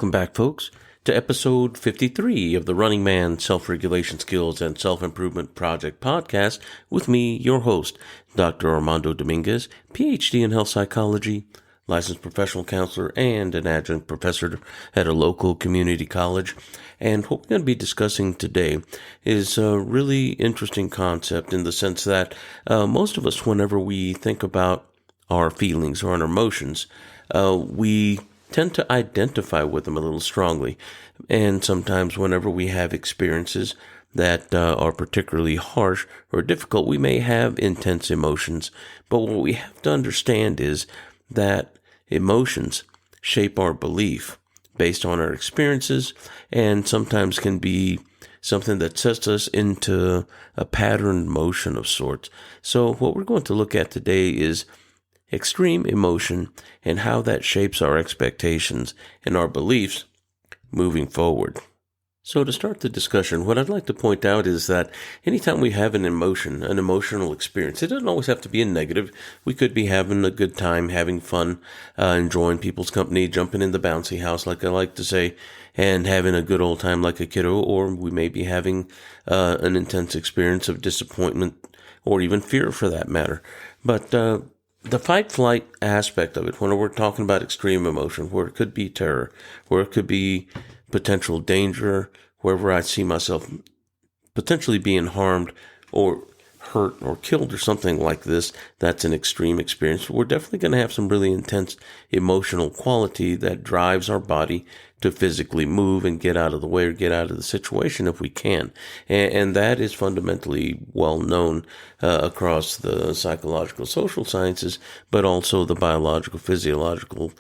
Welcome back, folks, to episode 53 of the Running Man Self-Regulation Skills and Self-Improvement Project podcast with me, your host, Dr. Armando Dominguez, PhD in health psychology, licensed professional counselor, and an adjunct professor at a local community college. And what we're going to be discussing today is a really interesting concept in the sense that most of us, whenever we think about our feelings or our emotions, we tend to identify with them a little strongly. And sometimes whenever we have experiences that are particularly harsh or difficult, we may have intense emotions. But what we have to understand is that emotions shape our belief based on our experiences, and sometimes can be something that sets us into a patterned motion of sorts. So what we're going to look at today is extreme emotion and how that shapes our expectations and our beliefs moving forward. So to start the discussion, what I'd like to point out is that anytime we have an emotion, an emotional experience, it doesn't always have to be a negative. We could be having a good time, having fun, enjoying people's company, jumping in the bouncy house, like I like to say, and having a good old time like a kiddo, or we may be having an intense experience of disappointment or even fear for that matter. But the fight-flight aspect of it, when we're talking about extreme emotion, where it could be terror, where it could be potential danger, wherever I see myself potentially being harmed or hurt or killed or something like this, that's an extreme experience. We're definitely going to have some really intense emotional quality that drives our body to physically move and get out of the way or get out of the situation if we can. And that is fundamentally well known across the psychological social sciences, but also the biological, physiological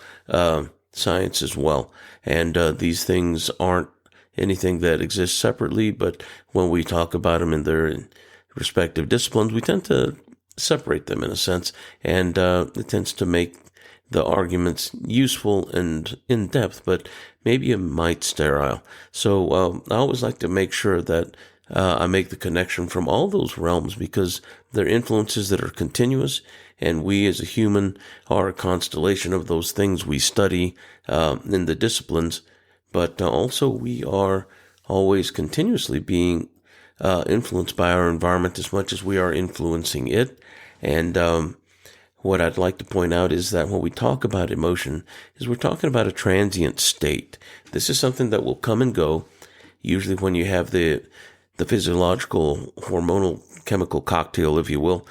science as well. And these things aren't anything that exists separately, but when we talk about them in their respective disciplines, we tend to separate them in a sense, and it tends to make the arguments useful and in-depth, but maybe a mite sterile. So I always like to make sure that I make the connection from all those realms, because they're influences that are continuous, and we as a human are a constellation of those things we study in the disciplines, but also we are always continuously being influenced by our environment as much as we are influencing it. And what I'd like to point out is that when we talk about emotion, is we're talking about a transient state. This is something that will come and go. Usually when you have the physiological hormonal chemical cocktail, if you will,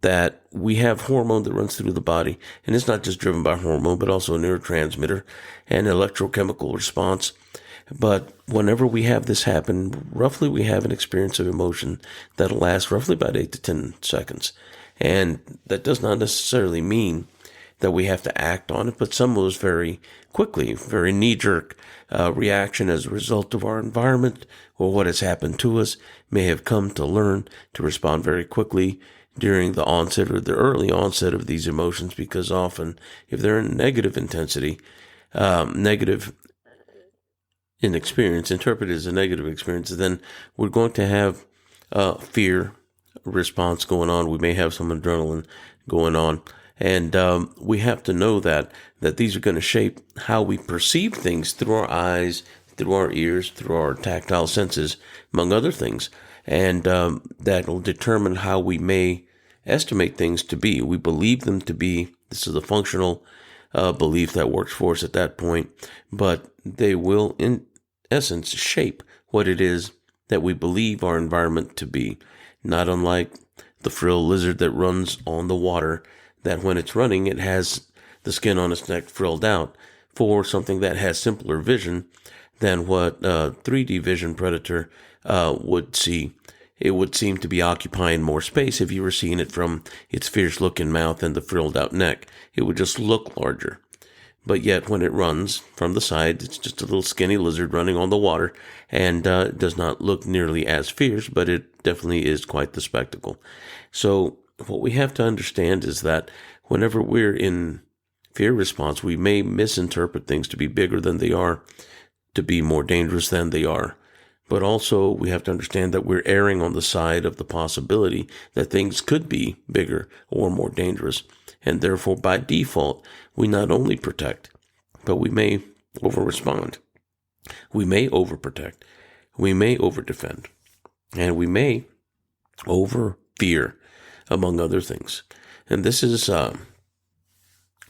that we have hormone that runs through the body, and it's not just driven by hormone, but also a neurotransmitter and electrochemical response. But whenever we have this happen, roughly we have an experience of emotion that'll last roughly about 8 to 10 seconds. And that does not necessarily mean that we have to act on it, but some of us very quickly, very knee-jerk reaction as a result of our environment or what has happened to us, may have come to learn to respond very quickly during the onset or the early onset of these emotions, because often if they're in negative intensity, negative in experience, interpreted as a negative experience, then we're going to have fear response going on. We may have some adrenaline going on. And we have to know that these are going to shape how we perceive things through our eyes, through our ears, through our tactile senses, among other things. And that will determine how we may estimate things to be. We believe them to be. This is a functional belief that works for us at that point. But they will, in essence, shape what it is that we believe our environment to be. Not unlike the frilled lizard that runs on the water, that when it's running, it has the skin on its neck frilled out for something that has simpler vision than what a 3D vision predator would see. It would seem to be occupying more space if you were seeing it from its fierce-looking mouth and the frilled-out neck. It would just look larger. But yet, when it runs from the side, it's just a little skinny lizard running on the water, and it does not look nearly as fierce, but it definitely is quite the spectacle. So what we have to understand is that whenever we're in fear response, we may misinterpret things to be bigger than they are, to be more dangerous than they are. But also we have to understand that we're erring on the side of the possibility that things could be bigger or more dangerous. And therefore, by default, we not only protect, but we may over-respond. We may overprotect. We may overdefend. And we may over-fear, among other things. And this is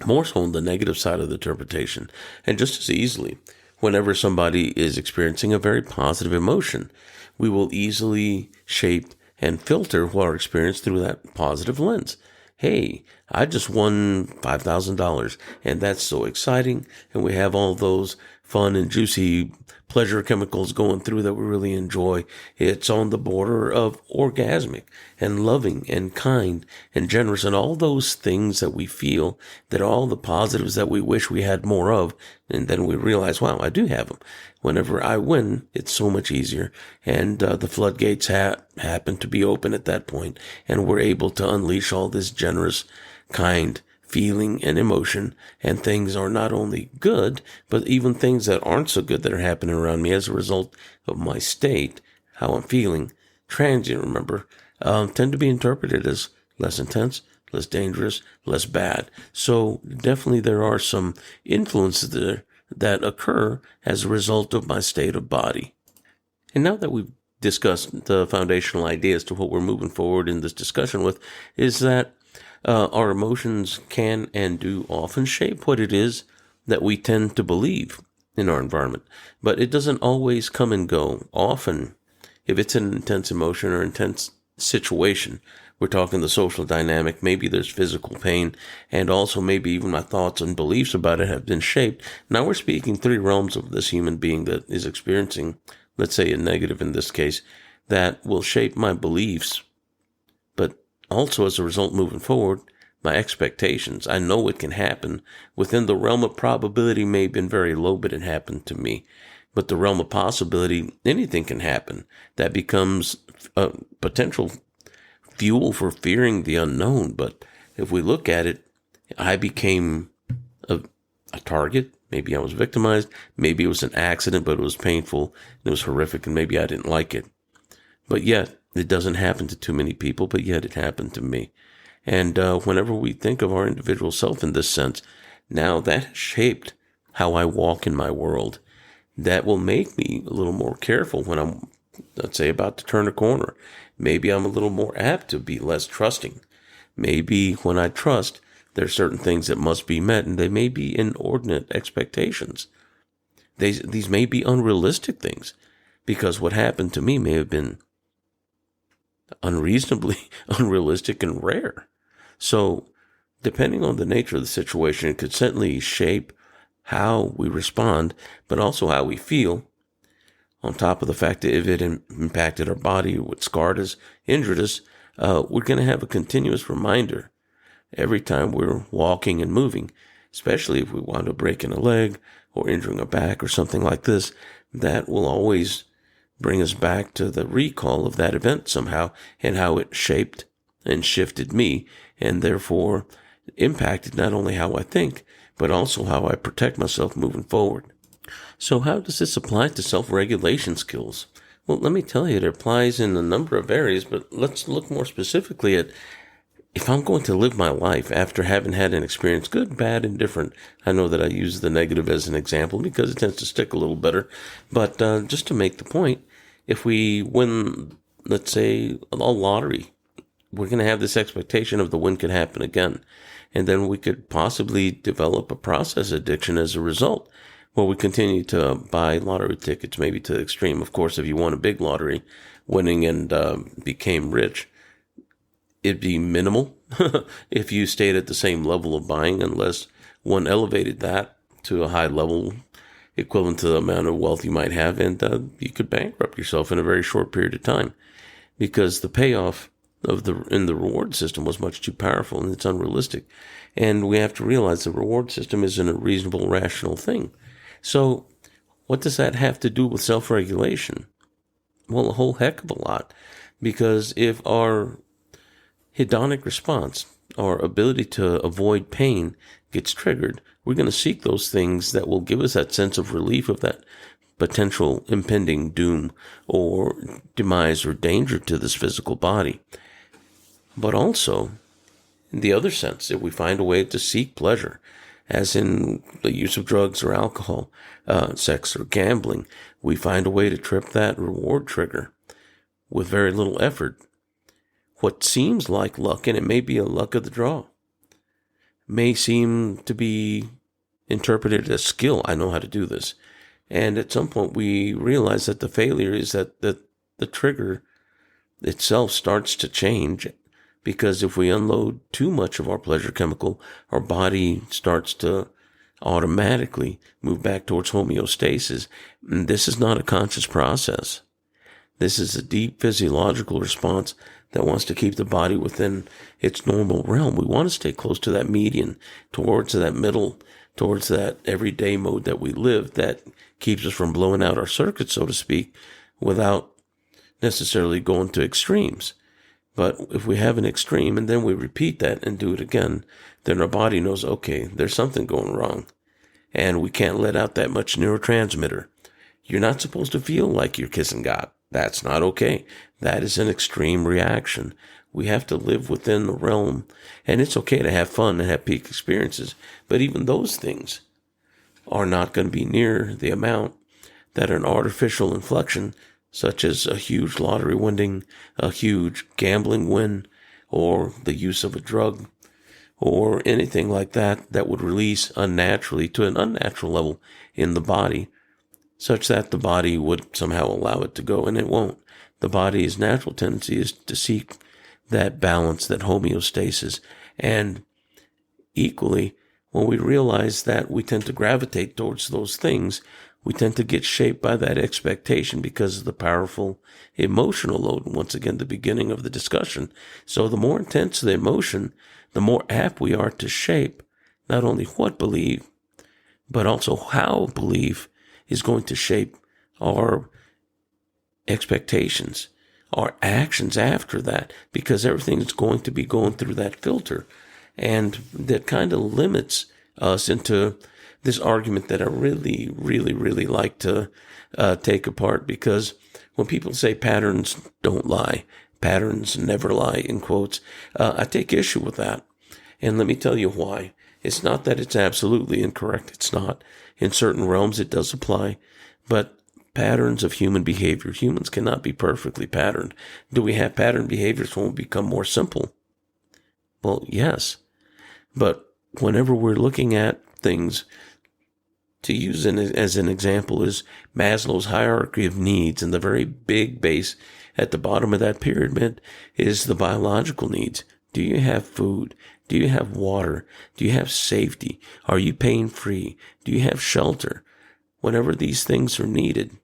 more so on the negative side of the interpretation. And just as easily, whenever somebody is experiencing a very positive emotion, we will easily shape and filter our experience through that positive lens. Hey, I just won $5,000, and that's so exciting, and we have all those fun and juicy pleasure chemicals going through that we really enjoy. It's on the border of orgasmic and loving and kind and generous and all those things that we feel, that are all the positives that we wish we had more of. And then we realize, wow, I do have them. Whenever I win, it's so much easier. And the floodgates happen to be open at that point, and we're able to unleash all this generous, kind feeling and emotion, and things are not only good, but even things that aren't so good that are happening around me as a result of my state, how I'm feeling, transient, remember, tend to be interpreted as less intense, less dangerous, less bad. So definitely there are some influences there that occur as a result of my state of body. And now that we've discussed the foundational ideas to what we're moving forward in this discussion with, is that our emotions can and do often shape what it is that we tend to believe in our environment. But it doesn't always come and go. Often, if it's an intense emotion or intense situation, we're talking the social dynamic, maybe there's physical pain, and also maybe even my thoughts and beliefs about it have been shaped. Now we're speaking three realms of this human being that is experiencing, let's say a negative in this case, that will shape my beliefs, but also, as a result, moving forward, my expectations. I know it can happen. Within the realm of probability may have been very low, but it happened to me. But the realm of possibility, anything can happen. That becomes a potential fuel for fearing the unknown. But if we look at it, I became a target. Maybe I was victimized. Maybe it was an accident, but it was painful. It was horrific, and maybe I didn't like it. But yet, it doesn't happen to too many people, but yet it happened to me. And whenever we think of our individual self in this sense, now that has shaped how I walk in my world. That will make me a little more careful when I'm, let's say, about to turn a corner. Maybe I'm a little more apt to be less trusting. Maybe when I trust, there are certain things that must be met, and they may be inordinate expectations. These may be unrealistic things, because what happened to me may have been unreasonably unrealistic and rare. So, depending on the nature of the situation, it could certainly shape how we respond, but also how we feel, on top of the fact that if it impacted our body, what scarred us, injured us, we're going to have a continuous reminder every time we're walking and moving, especially if we wind up breaking a leg or injuring a back or something like this. That will always bring us back to the recall of that event somehow, and how it shaped and shifted me, and therefore impacted not only how I think, but also how I protect myself moving forward. So how does this apply to self-regulation skills? Well, let me tell you, it applies in a number of areas, but let's look more specifically at if I'm going to live my life after having had an experience, good, bad, and different. I know that I use the negative as an example because it tends to stick a little better, but just to make the point, if we win, let's say, a lottery, we're going to have this expectation of the win could happen again. And then we could possibly develop a process addiction as a result, where we continue to buy lottery tickets, maybe to the extreme. Of course, if you won a big lottery, winning and became rich, it'd be minimal if you stayed at the same level of buying, unless one elevated that to a high level equivalent to the amount of wealth you might have, and you could bankrupt yourself in a very short period of time, because the payoff in the reward system was much too powerful, and it's unrealistic. And we have to realize the reward system isn't a reasonable, rational thing. So what does that have to do with self-regulation? Well, a whole heck of a lot, because if our hedonic response, our ability to avoid pain, gets triggered, we're going to seek those things that will give us that sense of relief of that potential impending doom or demise or danger to this physical body. But also, in the other sense, if we find a way to seek pleasure, as in the use of drugs or alcohol, sex or gambling. We find a way to trip that reward trigger with very little effort. What seems like luck, and it may be a luck of the draw, may seem to be interpreted as skill. I know how to do this. And at some point we realize that the failure is that the trigger itself starts to change, because if we unload too much of our pleasure chemical, our body starts to automatically move back towards homeostasis. And this is not a conscious process. This is a deep physiological response that wants to keep the body within its normal realm. We want to stay close to that median, towards that middle, towards that everyday mode that we live, that keeps us from blowing out our circuit, so to speak, without necessarily going to extremes. But if we have an extreme and then we repeat that and do it again, then our body knows, okay, there's something going wrong, and we can't let out that much neurotransmitter. You're not supposed to feel like you're kissing God. That's not okay. That is an extreme reaction. We have to live within the realm, and it's okay to have fun and have peak experiences, but even those things are not going to be near the amount that an artificial inflection, such as a huge lottery winning, a huge gambling win, or the use of a drug, or anything like that, that would release unnaturally to an unnatural level in the body, such that the body would somehow allow it to go, and it won't. The body's natural tendency is to seek that balance, that homeostasis. And equally, when we realize that we tend to gravitate towards those things, we tend to get shaped by that expectation because of the powerful emotional load. Once again, the beginning of the discussion. So the more intense the emotion, the more apt we are to shape not only what believe, but also how belief is going to shape our expectations, our actions after that, because everything is going to be going through that filter. And that kind of limits us into this argument that I really, really, really like to take apart, because when people say patterns don't lie, patterns never lie, in quotes, I take issue with that. And let me tell you why. It's not that it's absolutely incorrect. It's not. In certain realms, it does apply. But patterns of human behavior, humans cannot be perfectly patterned. Do we have pattern behaviors when we become more simple? Well, yes. But whenever we're looking at things, to use as an example is Maslow's hierarchy of needs, and the very big base at the bottom of that pyramid is the biological needs. Do you have food? Do you have water? Do you have safety? Are you pain-free? Do you have shelter? Whenever these things are needed,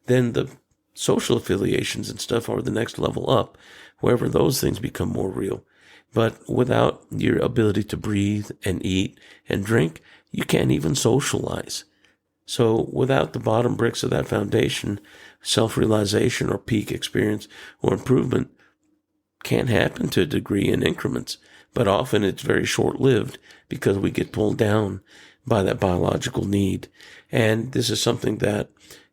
then the social affiliations and stuff are the next level up, wherever those things become more real. But without your ability to breathe and eat and drink, you can't even socialize. So without the bottom bricks of that foundation, self-realization or peak experience or improvement can't happen to a degree in increments. But often it's very short-lived because we get pulled down by that biological need. And this is something that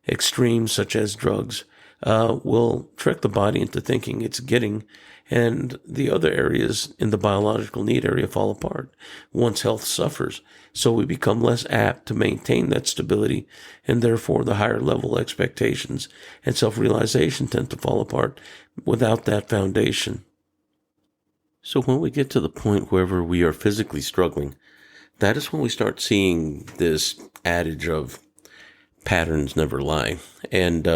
extremes such as drugs will trick the body into thinking it's getting, and the other areas in the biological need area fall apart once health suffers. So we become less apt to maintain that stability, and therefore the higher level expectations and self-realization tend to fall apart without that foundation. So when we get to the point wherever we are physically struggling, that is when we start seeing this adage of patterns never lie. And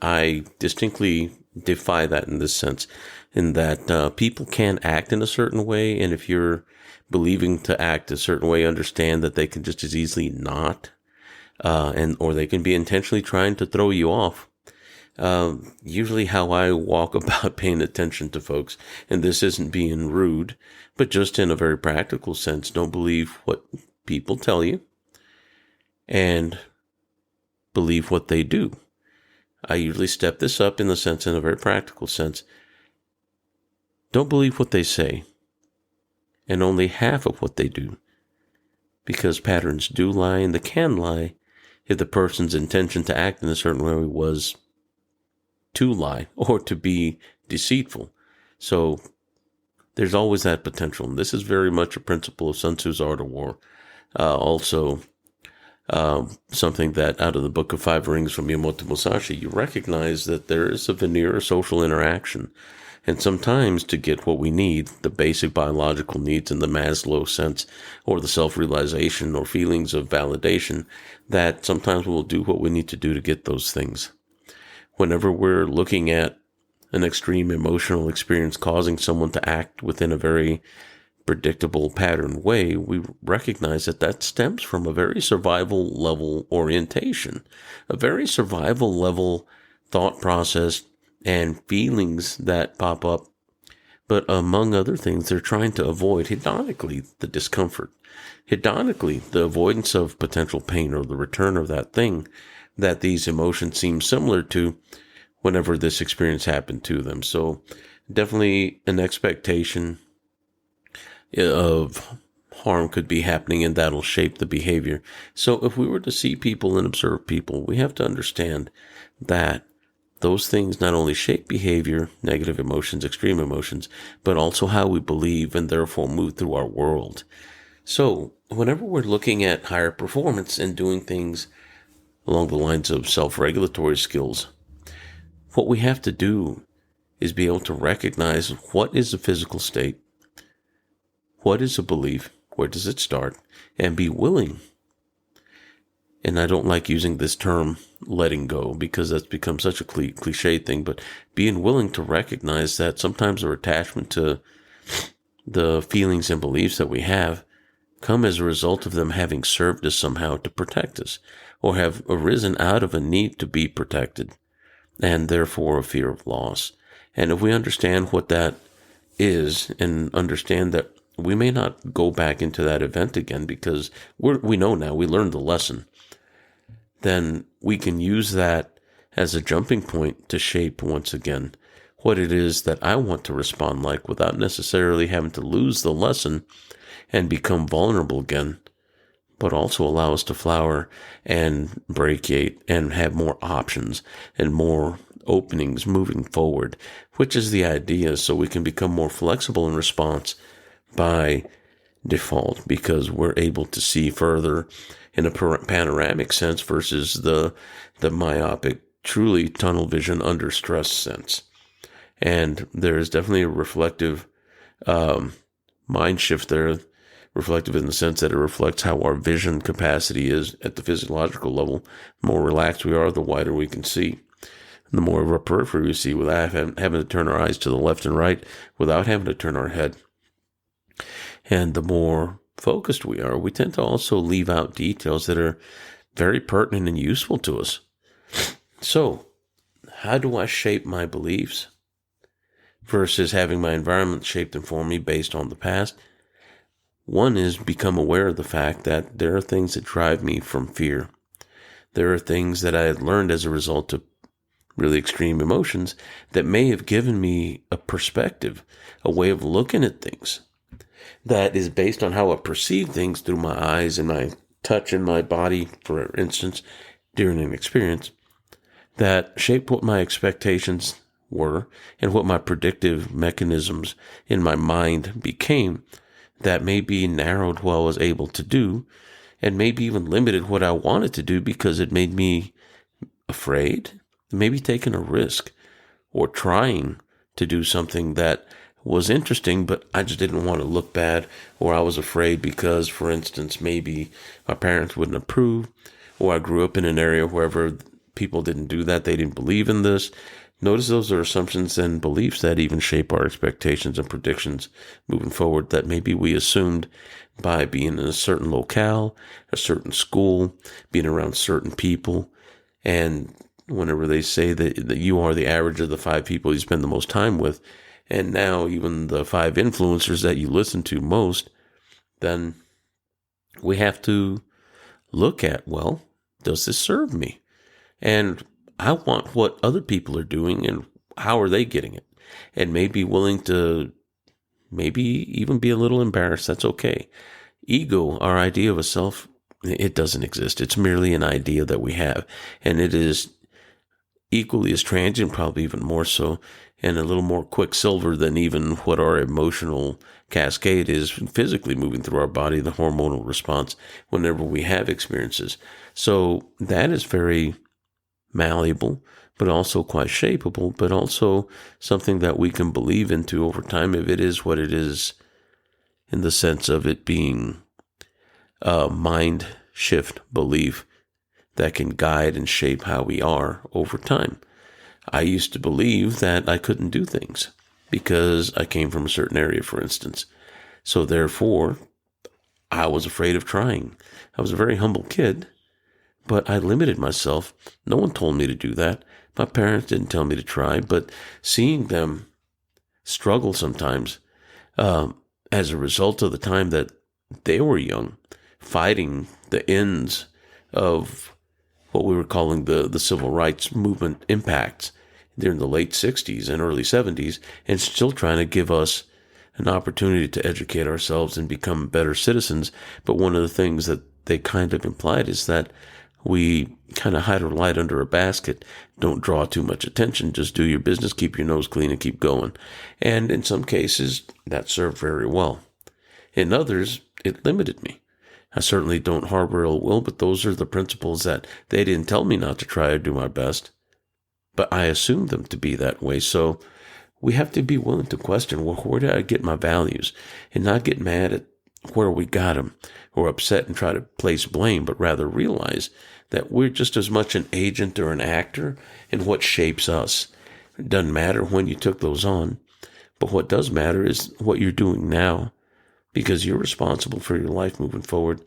I distinctly defy that in this sense, in that people can act in a certain way, and if you're believing to act a certain way, understand that they can just as easily not, or they can be intentionally trying to throw you off. Usually how I walk about paying attention to folks, and this isn't being rude, but just in a very practical sense, don't believe what people tell you, and believe what they do. I usually step this up in a very practical sense. Don't believe what they say, and only half of what they do, because patterns do lie, and they can lie if the person's intention to act in a certain way was to lie or to be deceitful. So there's always that potential. And this is very much a principle of Sun Tzu's Art of War. Also, something that out of the Book of Five Rings from Miyamoto Musashi, you recognize that there is a veneer of social interaction. And sometimes to get what we need, the basic biological needs in the Maslow sense, or the self-realization or feelings of validation, that sometimes we'll do what we need to do to get those things. Whenever we're looking at an extreme emotional experience causing someone to act within a very predictable pattern way, we recognize that that stems from a very survival level orientation, a very survival level thought process and feelings that pop up. But among other things, they're trying to avoid hedonically the discomfort, hedonically the avoidance of potential pain or the return of that thing that these emotions seem similar to whenever this experience happened to them. So definitely an expectation of harm could be happening, and that'll shape the behavior. So if we were to see people and observe people, we have to understand that those things not only shape behavior, negative emotions, extreme emotions, but also how we believe and therefore move through our world. So whenever we're looking at higher performance and doing things along the lines of self-regulatory skills, what we have to do is be able to recognize what is the physical state, what is a belief, where does it start, and be willing. And I don't like using this term letting go because that's become such a cliche thing, but being willing to recognize that sometimes our attachment to the feelings and beliefs that we have come as a result of them having served us somehow to protect us, or have arisen out of a need to be protected, and therefore a fear of loss. And if we understand what that is and understand that we may not go back into that event again because we know now, we learned the lesson, then we can use that as a jumping point to shape once again what it is that I want to respond like without necessarily having to lose the lesson and become vulnerable again, but also allow us to flower and brachiate and have more options and more openings moving forward, which is the idea, so we can become more flexible in response by default, because we're able to see further in a panoramic sense versus the myopic, truly tunnel vision under stress sense. And there is definitely a reflective mind shift there, reflective in the sense that it reflects how our vision capacity is at the physiological level. The more relaxed we are, the wider we can see. And the more of our periphery we see without having to turn our eyes to the left and right, without having to turn our head. And the more focused we are, we tend to also leave out details that are very pertinent and useful to us. So, how do I shape my beliefs versus having my environment shaped and form me based on the past? One is become aware of the fact that there are things that drive me from fear. There are things that I had learned as a result of really extreme emotions that may have given me a perspective, a way of looking at things that is based on how I perceive things through my eyes and my touch in my body, for instance, during an experience, that shaped what my expectations were and what my predictive mechanisms in my mind became, that maybe narrowed what I was able to do and maybe even limited what I wanted to do because it made me afraid, maybe taking a risk or trying to do something that was interesting, but I just didn't want to look bad, or I was afraid because, for instance, maybe my parents wouldn't approve, or I grew up in an area wherever people didn't do that, they didn't believe in this. Notice those are assumptions and beliefs that even shape our expectations and predictions moving forward, that maybe we assumed by being in a certain locale, a certain school, being around certain people, and whenever they say that you are the average of the 5 people you spend the most time with, and now even the 5 influencers that you listen to most, then we have to look at, well, does this serve me? And I want what other people are doing, and how are they getting it? And maybe willing to maybe even be a little embarrassed. That's okay. Ego, our idea of a self, it doesn't exist. It's merely an idea that we have. And it is equally as transient, probably even more so, and a little more quicksilver than even what our emotional cascade is physically moving through our body, the hormonal response whenever we have experiences. So that is very malleable, but also quite shapeable, but also something that we can believe into over time if it is what it is, in the sense of it being a mind shift belief that can guide and shape how we are over time. I used to believe that I couldn't do things because I came from a certain area, for instance. So therefore, I was afraid of trying. I was a very humble kid, but I limited myself. No one told me to do that. My parents didn't tell me to try, but seeing them struggle sometimes as a result of the time that they were young, fighting the ends of what we were calling the civil rights movement impacts during the late 60s and early 70s, and still trying to give us an opportunity to educate ourselves and become better citizens. But one of the things that they kind of implied is that we kind of hide our light under a basket. Don't draw too much attention. Just do your business, keep your nose clean, and keep going. And in some cases, that served very well. In others, it limited me. I certainly don't harbor ill will, but those are the principles that they didn't tell me not to try or do my best. But I assumed them to be that way. So we have to be willing to question, well, where did I get my values? And not get mad at where we got them or upset and try to place blame, but rather realize that we're just as much an agent or an actor in what shapes us. It doesn't matter when you took those on, but what does matter is what you're doing now, because you're responsible for your life moving forward.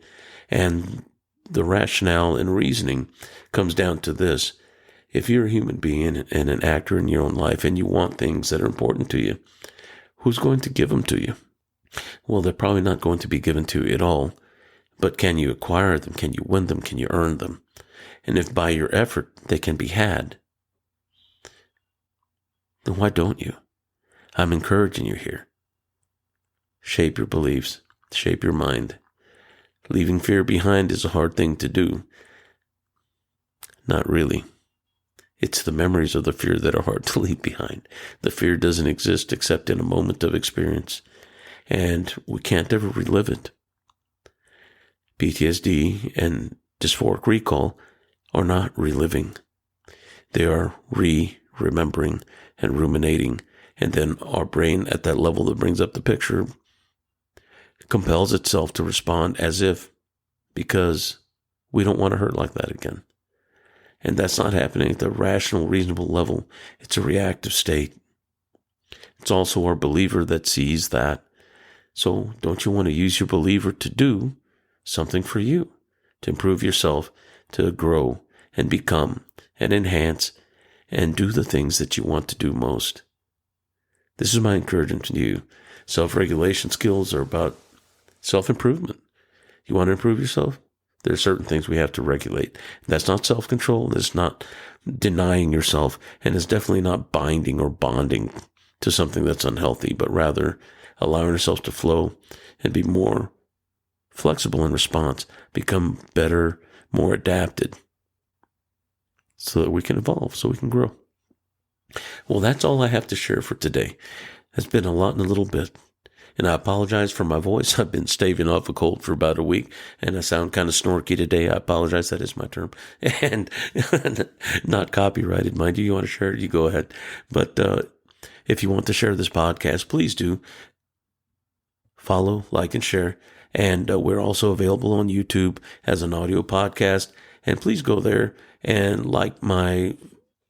And the rationale and reasoning comes down to this. If you're a human being and an actor in your own life and you want things that are important to you, who's going to give them to you? Well, they're probably not going to be given to you at all. But can you acquire them? Can you win them? Can you earn them? And if by your effort they can be had, then why don't you? I'm encouraging you here. Shape your beliefs. Shape your mind. Leaving fear behind is a hard thing to do. Not really. It's the memories of the fear that are hard to leave behind. The fear doesn't exist except in a moment of experience, and we can't ever relive it. PTSD and dysphoric recall are not reliving. They are remembering and ruminating, and then our brain at that level that brings up the picture compels itself to respond as if, because we don't want to hurt like that again. And that's not happening at the rational, reasonable level. It's a reactive state. It's also our believer that sees that. So don't you want to use your believer to do something for you, to improve yourself, to grow and become and enhance and do the things that you want to do most? This is my encouragement to you. Self-regulation skills are about self-improvement. You want to improve yourself? There are certain things we have to regulate. That's not self-control. That's not denying yourself. And it's definitely not binding or bonding to something that's unhealthy, but rather allowing yourself to flow and be more flexible in response, become better, more adapted, so that we can evolve, so we can grow. Well, that's all I have to share for today. It's been a lot in a little bit. And I apologize for my voice. I've been staving off a cold for about a week, and I sound kind of snorky today. I apologize. That is my term. And not copyrighted, mind you. You want to share it, you go ahead. But if you want to share this podcast, please do. Follow, like, and share. And we're also available on YouTube as an audio podcast. And please go there and like my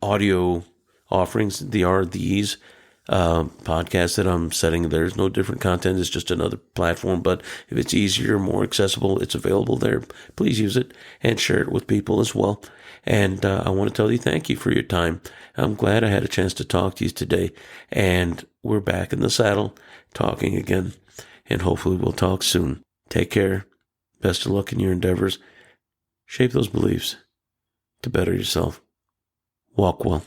audio offerings. These podcast that I'm setting. There's no different content. It's just another platform. But if it's easier, more accessible, it's available there. Please use it and share it with people as well. And I want to tell you thank you for your time. I'm glad I had a chance to talk to you today. And we're back in the saddle talking again. And hopefully we'll talk soon. Take care. Best of luck in your endeavors. Shape those beliefs to better yourself. Walk well.